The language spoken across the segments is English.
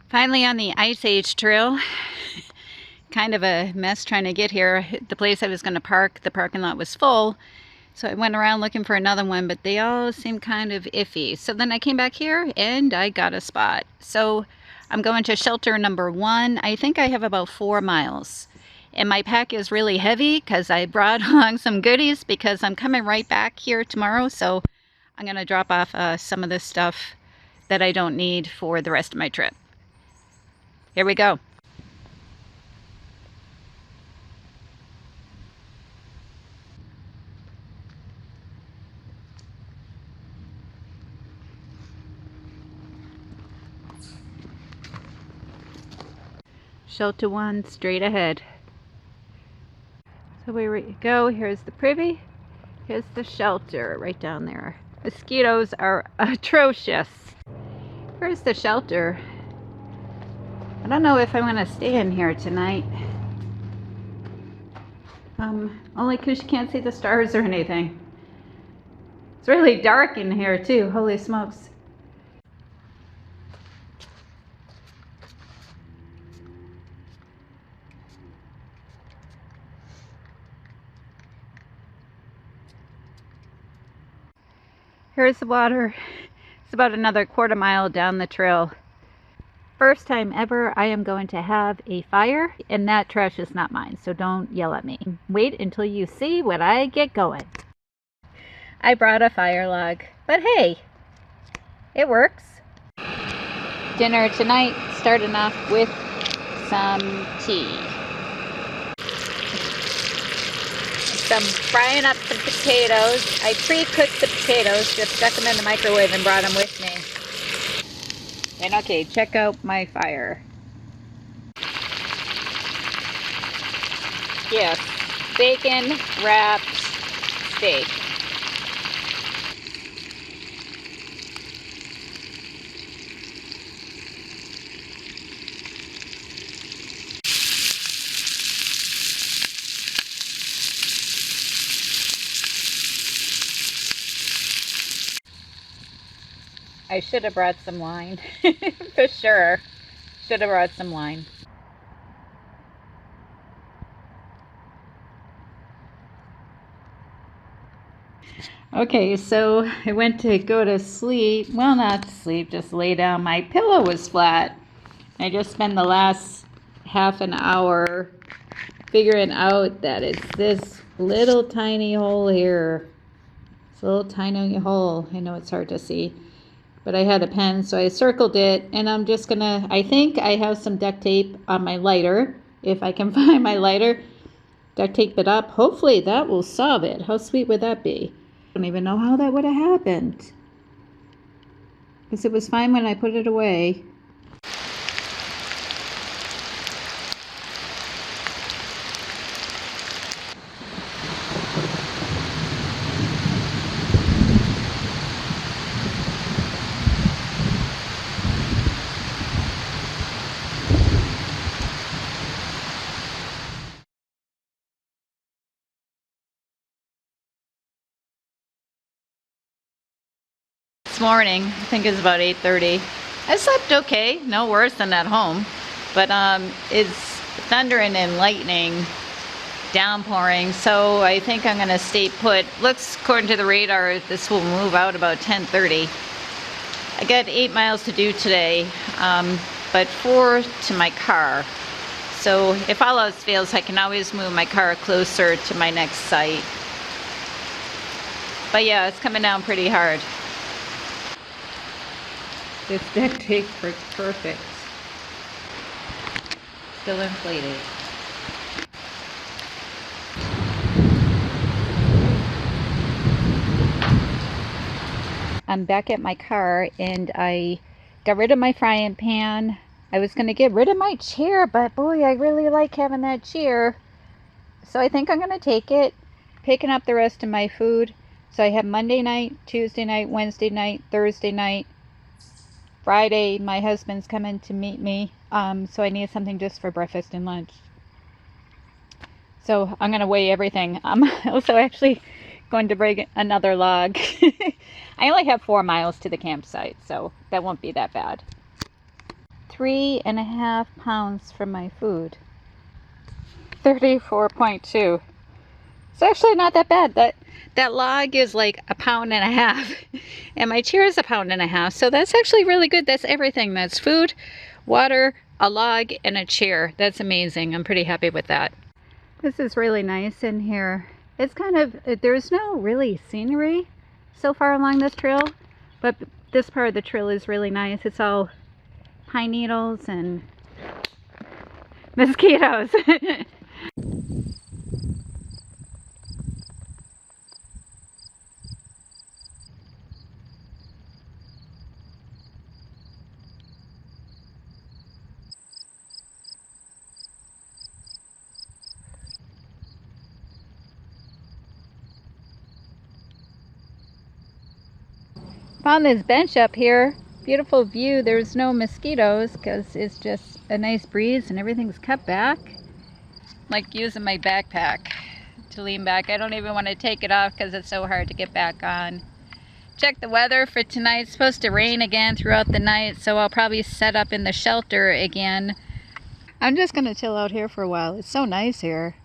Finally on the Ice Age trail. Kind of a mess trying to get here. The place I was going to park, the parking lot was full. So I went around looking for another one, but they all seemed kind of iffy. So then I came back here and I got a spot. So I'm going to shelter number 1. I think I have about 4 miles. And my pack is really heavy because I brought along some goodies because I'm coming right back here tomorrow. So I'm going to drop off some of this stuff that I don't need for the rest of my trip. Here we go. Shelter 1 straight ahead. So here we go. Here's the privy. Here's the shelter right down there. Mosquitoes are atrocious. Here's the shelter. I don't know if I want to stay in here tonight. Only because you can't see the stars or anything. It's really dark in here too. Holy smokes. Here's the water. It's about another quarter mile down the trail. First time ever I am going to have a fire, and that trash is not mine, so don't yell at me. Wait until you see what I get going. I brought a fire log, but hey, it works. Dinner tonight, starting off with some tea. Some frying up some potatoes. I pre-cooked the potatoes, just stuck them in the microwave and brought them with me. And okay, check out my fire. Yes, bacon wrapped steak. I should have brought some wine, for sure. Should have brought some wine. Okay, so I went to go to sleep. Well, not to sleep, just lay down. My pillow was flat. I just spent the last half an hour figuring out that it's this little tiny hole here. It's a little tiny hole. I know it's hard to see. But I had a pen, so I circled it, and I'm just gonna, I think I have some duct tape on my lighter. If I can find my lighter, duct tape it up. Hopefully that will solve it. How sweet would that be? I don't even know how that would have happened. Because it was fine when I put it away. Morning, I think it's about 8:30. I slept okay, no worse than at home, but it's thundering and lightning, downpouring, so I think I'm gonna stay put. Looks, according to the radar, this will move out about 10:30. I got 8 miles to do today, but 4 to my car. So if all else fails, I can always move my car closer to my next site. But yeah, it's coming down pretty hard. This duct tape works perfect. Still inflated. I'm back at my car and I got rid of my frying pan. I was going to get rid of my chair, but boy, I really like having that chair. So I think I'm going to take it, picking up the rest of my food. So I have Monday night, Tuesday night, Wednesday night, Thursday night. Friday, my husband's coming to meet me, so I need something just for breakfast and lunch. So I'm going to weigh everything. I'm also actually going to bring another log. I only have 4 miles to the campsite, so that won't be that bad. 3.5 pounds from my food. 34.2. It's actually not that bad. That log is like 1.5 pounds, and my chair is 1.5 pounds. So that's actually really good. That's everything. That's food, water, a log, and a chair. That's amazing. I'm pretty happy with that. This is really nice in here. It's kind of, there's no really scenery so far along this trail, but this part of the trail is really nice. It's all pine needles and mosquitoes. Found this bench up here. Beautiful view. There's no mosquitoes because it's just a nice breeze and everything's cut back. Like using my backpack to lean back. I don't even want to take it off because it's so hard to get back on. Check the weather for tonight. It's supposed to rain again throughout the night, so I'll probably set up in the shelter again. I'm just going to chill out here for a while. It's so nice here.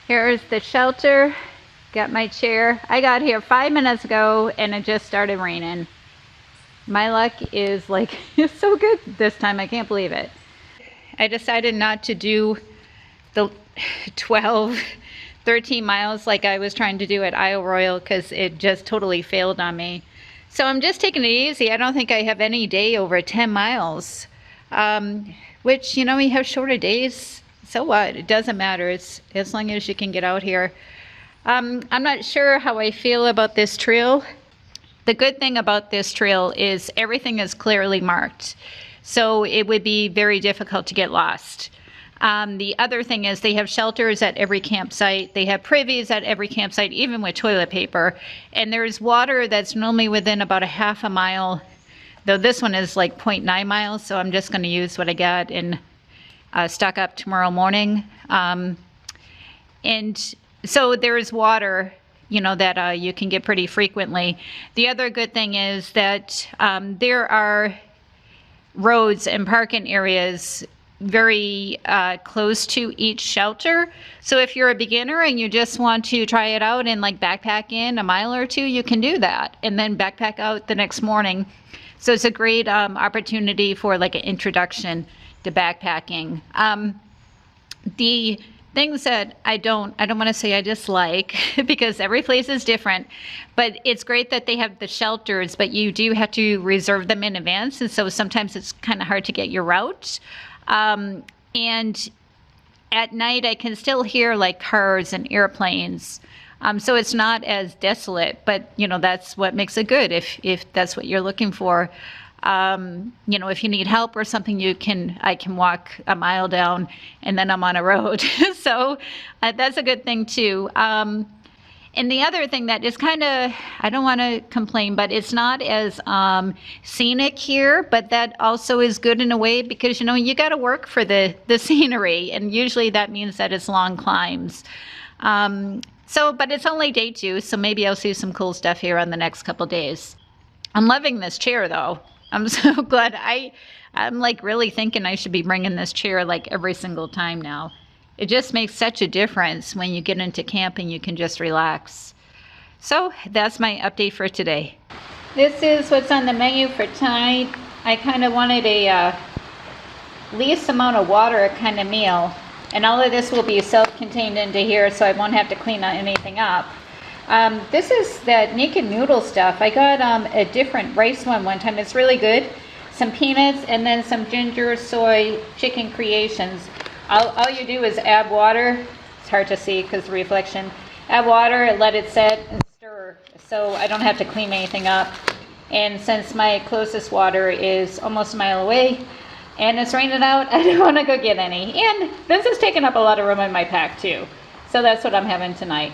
Here's the shelter. Got my chair. I got here 5 minutes ago and it just started raining. My luck is like, it's so good this time. I can't believe it. I decided not to do the 12, 13 miles like I was trying to do at Isle Royale because it just totally failed on me. So I'm just taking it easy. I don't think I have any day over 10 miles, which, you know, you have shorter days. So what? It doesn't matter. It's as long as you can get out here. I'm not sure how I feel about this trail. The good thing about this trail is everything is clearly marked, so it would be very difficult to get lost. The other thing is they have shelters at every campsite. They have privies at every campsite, even with toilet paper. And there's water that's normally within about 1/2 mile, though this one is like 0.9 miles, so I'm just going to use what I got and stock up tomorrow morning. And so there is water, you know, that you can get pretty frequently. The other good thing is that there are roads and parking areas very close to each shelter. So if you're a beginner and you just want to try it out and like backpack in a mile or two, you can do that and then backpack out the next morning. So it's a great opportunity for like an introduction to backpacking. The things that I don't want to say I dislike because every place is different, but it's great that they have the shelters, but you do have to reserve them in advance, and so sometimes it's kind of hard to get your route. And at night I can still hear like cars and airplanes, so it's not as desolate, but you know, that's what makes it good if that's what you're looking for. You know, if you need help or something, I can walk a mile down and then I'm on a road. So that's a good thing too. And the other thing that is kind of, I don't want to complain, but it's not as scenic here, but that also is good in a way because, you know, you got to work for the scenery, and usually that means that it's long climbs. But it's only day 2, so maybe I'll see some cool stuff here on the next couple days. I'm loving this chair though. I'm so glad. I'm like really thinking I should be bringing this chair like every single time now. It just makes such a difference when you get into camp and you can just relax. So that's my update for today. This is what's on the menu for tonight. I kind of wanted a least amount of water kind of meal. And all of this will be self-contained into here, so I won't have to clean anything up. This is that naked noodle stuff. I got a different rice one time. It's really good. Some peanuts and then some ginger soy chicken creations. All you do is add water. It's hard to see because the reflection. Add water and let it set and stir, so I don't have to clean anything up. And since my closest water is almost a mile away and it's raining out, I don't want to go get any. And this is taking up a lot of room in my pack too. So that's what I'm having tonight.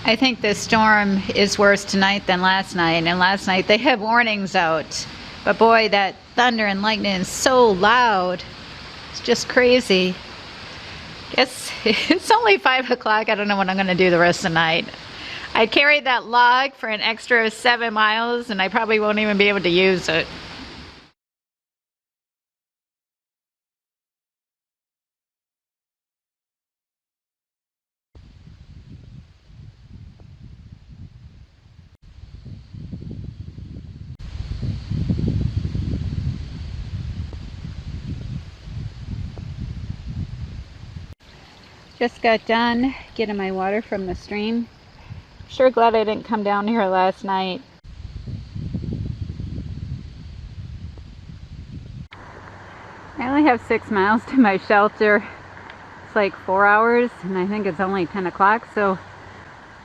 I I think this storm is worse tonight than last night, and last night they had warnings out. But boy, that thunder and lightning is so loud. It's just crazy. Guess it's only 5 o'clock. I don't know what I'm gonna do the rest of the night. I carried that log for an extra 7 miles, and I probably won't even be able to use it. Just got done getting my water from the stream. Sure glad I didn't come down here last night. I only have 6 miles to my shelter. It's like 4 hours, and I think it's only 10 o'clock, so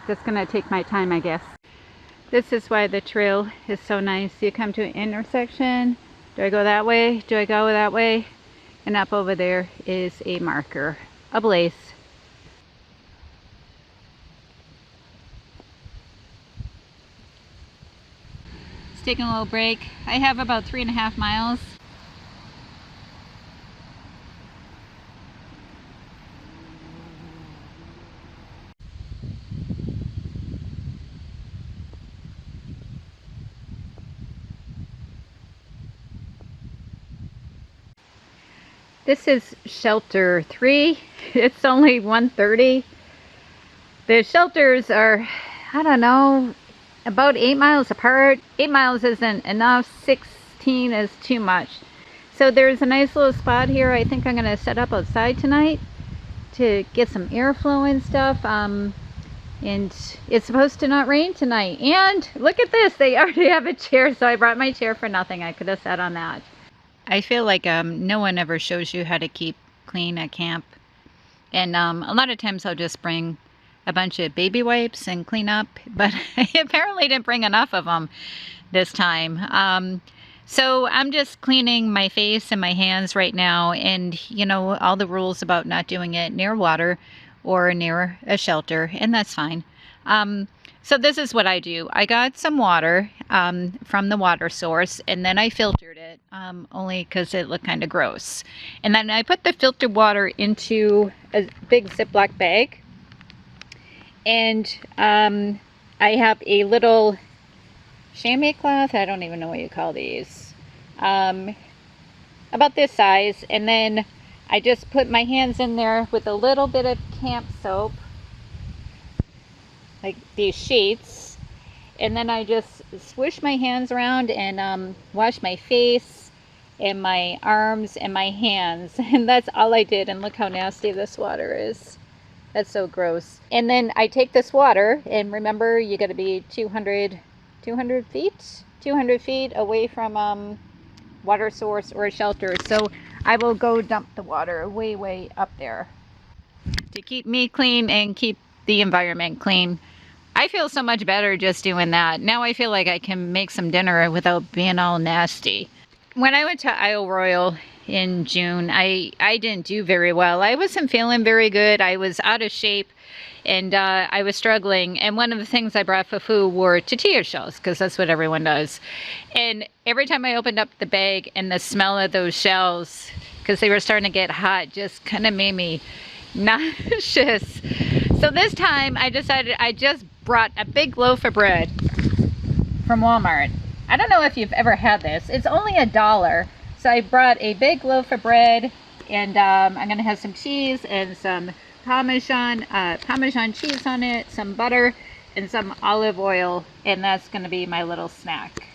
just gonna take my time, I guess. This is why the trail is so nice. You come to an intersection. Do I go that way? Do I go that way? And up over there is a marker, a blaze. Let's take a little break. I have about 3.5 miles. This is shelter 3. It's only 1:30. The shelters are, I don't know, about 8 miles apart. 8 miles isn't enough, 16 is too much. So there's a nice little spot here. I think I'm gonna set up outside tonight to get some airflow and stuff. And it's supposed to not rain tonight. And look at this, they already have a chair, so I brought my chair for nothing. I could have sat on that. I feel like no one ever shows you how to keep clean at camp. And a lot of times I'll just bring a bunch of baby wipes and clean up, but I apparently didn't bring enough of them this time. So I'm just cleaning my face and my hands right now, and you know, all the rules about not doing it near water or near a shelter, and that's fine. So this is what I do. I got some water from the water source, and then I filtered it, only because it looked kind of gross. And then I put the filtered water into a big Ziploc bag, and I have a little chamois cloth. I don't even know what you call these. About this size, and then I just put my hands in there with a little bit of camp soap, like these sheets, and then I just swish my hands around and wash my face and my arms and my hands, and that's all I did. And look how nasty this water is. That's so gross. And then I take this water, and remember, you got to be 200 feet away from water source or a shelter. So I will go dump the water way up there to keep me clean and keep the environment clean. I feel so much better just doing that. Now I feel like I can make some dinner without being all nasty. When I went to Isle Royale in June, I didn't do very well. I wasn't feeling very good. I was out of shape, and I was struggling. And one of the things I brought for food were tortilla shells, because that's what everyone does. And every time I opened up the bag, and the smell of those shells, because they were starting to get hot, just kind of made me nauseous. So this time I decided I just brought a big loaf of bread from Walmart. I don't know if you've ever had this. It's only $1. So I brought a big loaf of bread, and I'm gonna have some cheese and some Parmesan cheese on it, some butter, and some olive oil, and that's gonna be my little snack.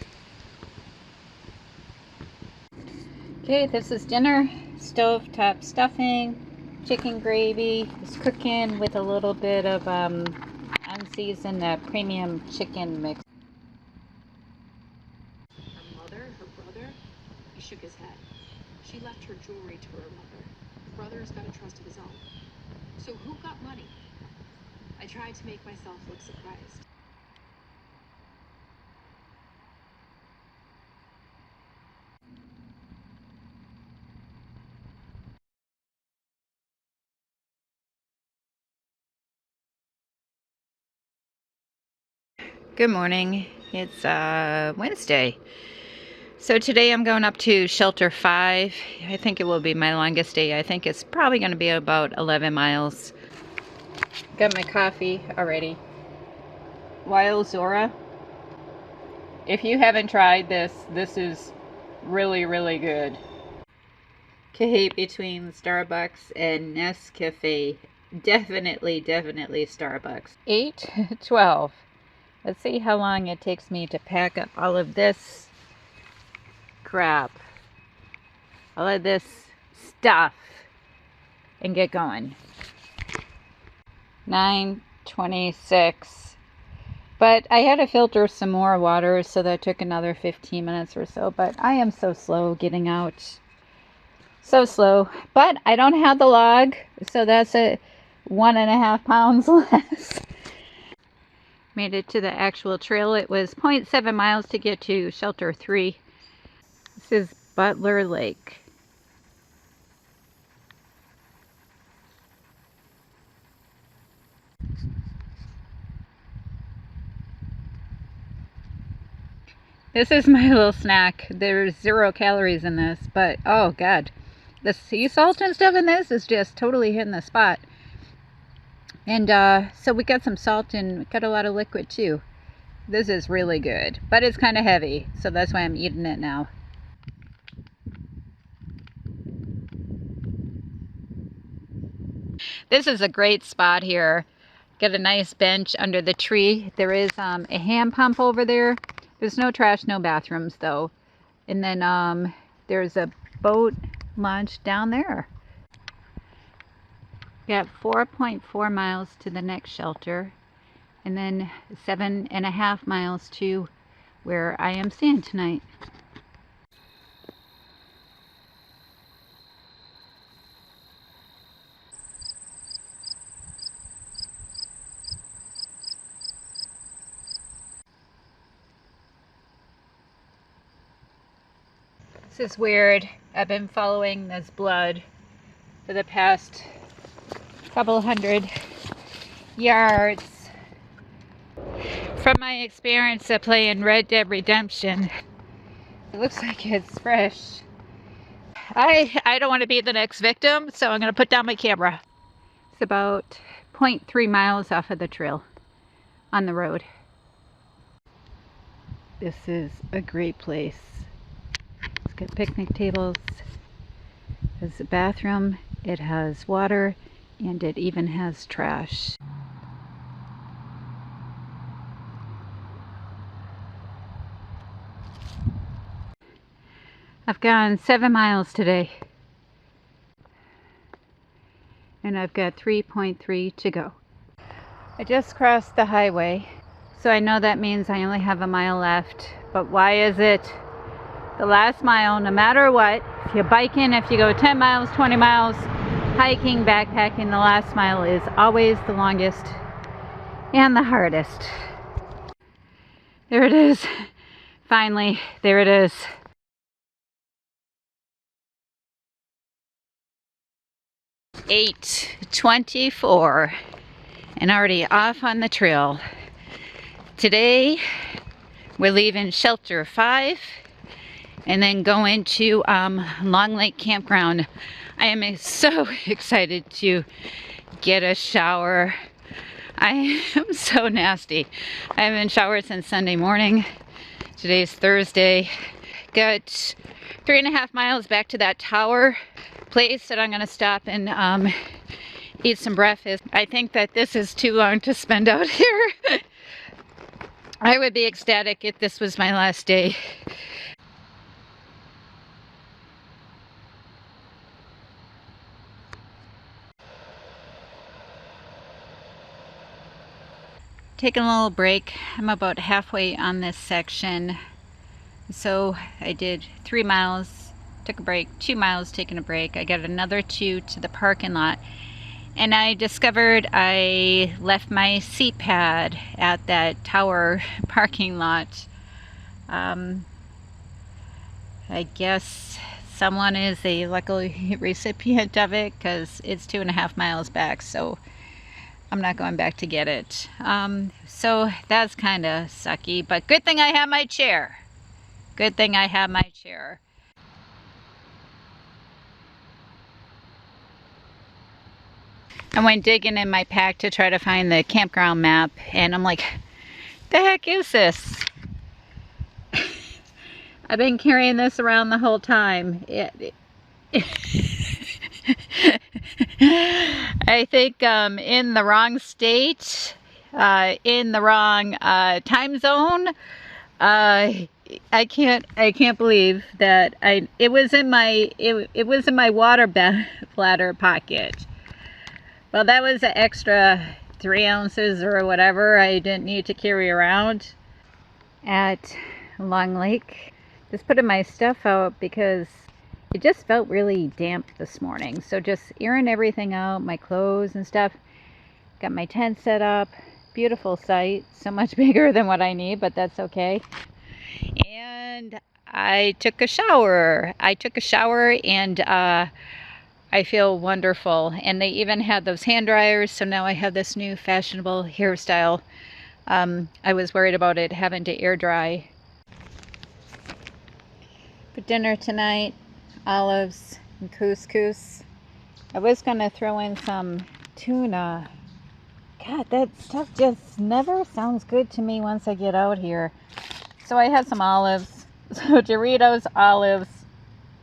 Okay, this is dinner. Stovetop stuffing, chicken gravy is cooking with a little bit of unseasoned premium chicken mix. Her mother, her brother, he shook his head. She left her jewelry to her mother. Brother's got a trust of his own. So who got money? I tried to make myself look surprised. Good morning. It's Wednesday. So today I'm going up to shelter 5. I think it will be my longest day. I think it's probably going to be about 11 miles. Got my coffee already. Wild Zora. If you haven't tried this, this is really, really good. Hate between Starbucks and Nescafe. Definitely Starbucks. 8:12. Let's see how long it takes me to pack up all of this crap, all of this stuff, and get going. 9:26. But I had to filter some more water, so that took another 15 minutes or so. But I am so slow getting out. So slow. But I don't have the log, so that's a 1.5 pounds less. Made it to the actual trail. It was 0.7 miles to get to shelter 3. This is Butler Lake. This is my little snack. There's 0 calories in this, but oh god, the sea salt and stuff in this is just totally hitting the spot. And so we got some salt and we got a lot of liquid too. This is really good, but it's kind of heavy, so that's why I'm eating it now. This is a great spot here. Got a nice bench under the tree. There is a hand pump over there. There's no trash, no bathrooms though. And then there's a boat launch down there. Got 4.4 miles to the next shelter, and then 7.5 miles to where I am staying tonight. This is weird. I've been following this blood for the past couple hundred yards. From my experience of playing Red Dead Redemption, it looks like it's fresh. I don't want to be the next victim, so I'm going to put down my camera. It's about 0.3 miles off of the trail on the road. This is a great place. It's got picnic tables, it has a bathroom, it has water, and it even has trash. I've gone 7 miles today, and I've got 3.3 to go. I just crossed the highway, so I know that means I only have a mile left. But why is it the last mile, no matter what, if you're biking, if you go 10 miles, 20 miles, hiking, backpacking, the last mile is always the longest and the hardest. There it is. Finally, there it is. $8:24 and already off on the trail. Today we're leaving shelter 5 and then going to Long Lake Campground. I am so excited to get a shower. I am so nasty. I haven't showered since Sunday morning. Today's Thursday. Got 3.5 miles back to that tower place that I'm going to stop and eat some breakfast. I think that this is too long to spend out here. I would be ecstatic if this was my last day. Taking a little break. I'm about halfway on this section. So I did 3 miles, took a break, 2 miles, taking a break. I got another 2 to the parking lot. And I discovered I left my seat pad at that tower parking lot. I guess someone is a lucky recipient of it because it's 2.5 miles back. So I'm not going back to get it. So that's kind of sucky, but good thing I have my chair. Good thing I have my chair. I went digging in my pack to try to find the campground map, and I'm like, the heck is this? I've been carrying this around the whole time. I think in the wrong state, in the wrong time zone. I can't believe that it was in my water bladder pocket. Well, that was an extra 3 ounces or whatever I didn't need to carry around at Long Lake. Just putting my stuff out because it just felt really damp this morning. So just airing everything out, my clothes and stuff. Got my tent set up. Beautiful site. So much bigger than what I need, but that's okay. And I took a shower. And I feel wonderful. And they even had those hand dryers, so now I have this new fashionable hairstyle. I was worried about it having to air dry. For dinner tonight, olives and couscous. I was gonna throw in some tuna. God, that stuff just never sounds good to me once I get out here. So I have some olives. So Doritos, olives,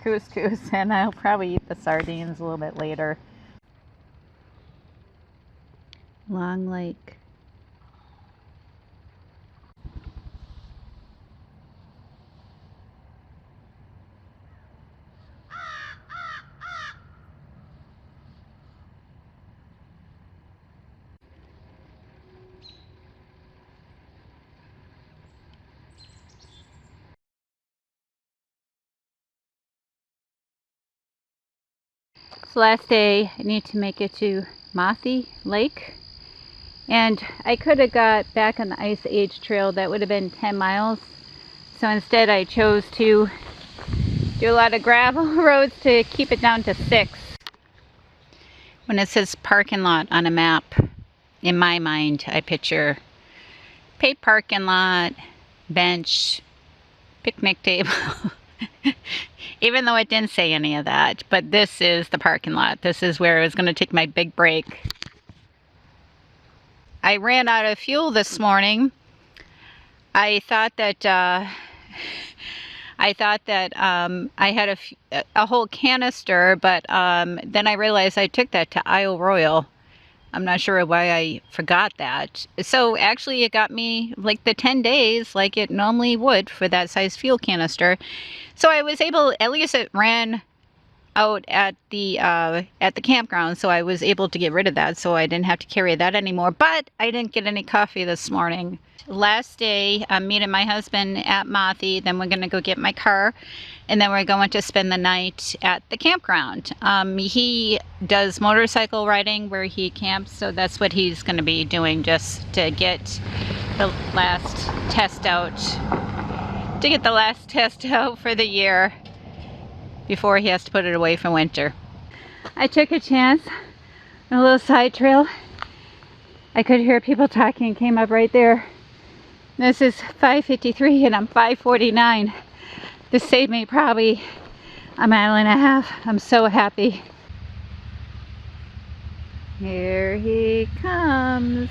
couscous, and I'll probably eat the sardines a little bit later. Long Lake. So last day, I need to make it to Mothi Lake. And I could have got back on the Ice Age Trail. That would have been 10 miles. So instead I chose to do a lot of gravel roads to keep it down to 6. When it says parking lot on a map, in my mind, I picture paid parking lot, bench, picnic table. Even though it didn't say any of that. But this is the parking lot. This is where I was going to take my big break. I ran out of fuel this morning. I thought that I had a whole canister, but then I realized I took that to Isle Royal. I'm not sure why I forgot that. So actually it got me like the 10 days like it normally would for that size fuel canister. So I was able, at least it ran out at the campground, so I was able to get rid of that, so I didn't have to carry that anymore. But I didn't get any coffee this morning. Last day, I'm meeting my husband at Mothi, then we're going to go get my car, and then we're going to spend the night at the campground. He does motorcycle riding where he camps, so that's what he's going to be doing, just to get the last test out. For the year before he has to put it away for winter. I took a chance on a little side trail. I could hear people talking and came up right there. This is 5:53 and I'm 5:49. This saved me probably a mile and a half. I'm so happy. Here he comes.